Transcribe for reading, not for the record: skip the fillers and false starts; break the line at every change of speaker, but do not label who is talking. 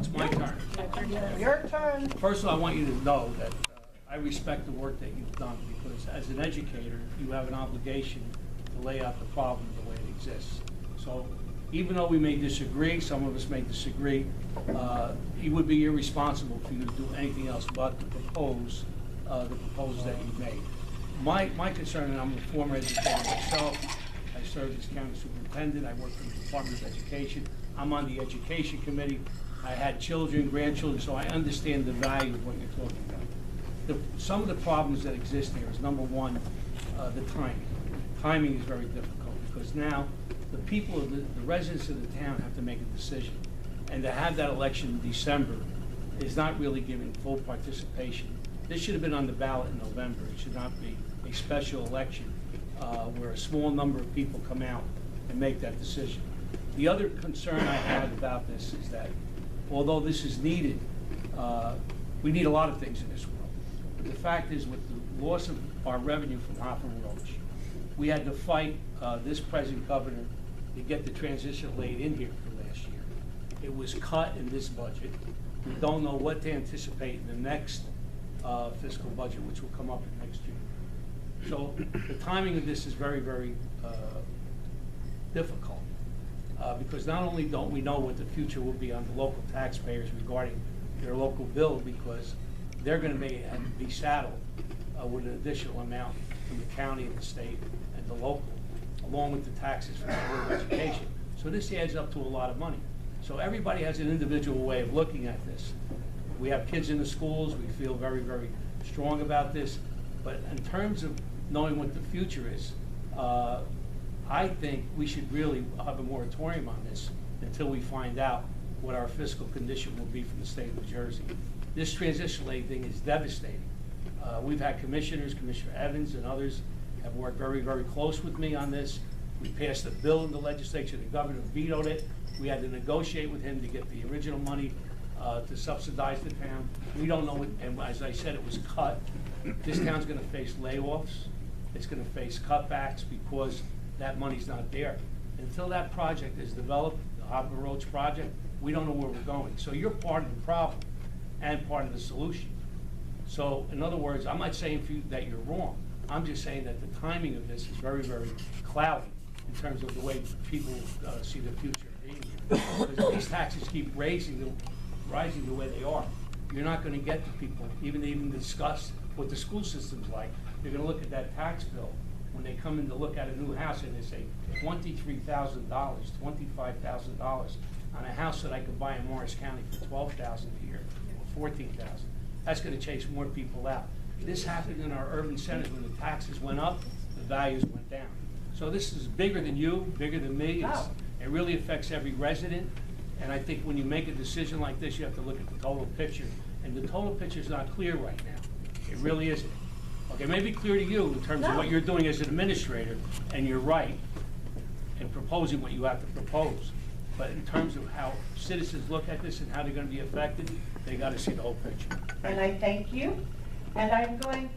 it's my turn.
Your turn.
First of all, I want you to know that I respect the work that you've done, because as an educator, you have an obligation to lay out the problem the way it exists. So even though we may disagree, some of us may disagree, it would be irresponsible for you to do anything else but to propose the proposals that you made. My concern, and I'm a former educator myself, I served as county superintendent, I worked for the Department of Education, I'm on the education committee, I had children, grandchildren, so I understand the value of what you're talking about. Some of the problems that exist here is, number one, the timing. Timing is very difficult, because now the people, the residents of the town have to make a decision. And to have that election in December is not really giving full participation. This should have been on the ballot in November. It should not be a special election where a small number of people come out and make that decision. The other concern I have about this is that, although this is needed, we need a lot of things in this world. But the fact is, with the loss of our revenue from Hopper Roach, we had to fight this present governor to get the transitional aid in here for last year. It was cut in this budget. We don't know what to anticipate in the next fiscal budget, which will come up in next year. So the timing of this is very, very difficult, because not only don't we know what the future will be on the local taxpayers regarding their local bill, because they're going to be saddled with an additional amount from the county and the state and the local, along with the taxes from the Board of Education. So this adds up to a lot of money. So everybody has an individual way of looking at this. We have kids in the schools, we feel very, very strong about this, but in terms of knowing what the future is, I think we should really have a moratorium on this until we find out what our fiscal condition will be from the state of New Jersey. This transitional aid thing is devastating. We've had commissioners, Commissioner Evans and others have worked very, very close with me on this. We passed a bill in the legislature, the governor vetoed it. We had to negotiate with him to get the original money to subsidize the town. We don't know, and as I said, it was cut. This town's gonna face layoffs. It's gonna face cutbacks because that money's not there. Until that project is developed, the Hopper Roach project, we don't know where we're going. So you're part of the problem and part of the solution. So in other words, I'm not saying for you that you're wrong. I'm just saying that the timing of this is very, very cloudy in terms of the way people see the future being here. Because if these taxes keep rising the way they are, you're not going to get the people even discuss what the school system's like. They're going to look at that tax bill when they come in to look at a new house and they say $23,000, $25,000 on a house that I could buy in Morris County for $12,000 a year or $14,000. That's going to chase more people out. This happened in our urban centers when the taxes went up, the values went down. So this is bigger than you, bigger than me. It really affects every resident. And I think when you make a decision like this, you have to look at the total picture. And the total picture is not clear right now. It really isn't. Okay, it may be clear to you in terms of what you're doing as an administrator, and you're right in proposing what you have to propose. But in terms of how citizens look at this and how they're going to be affected, they got to see the whole picture.
And I thank you. And I'm going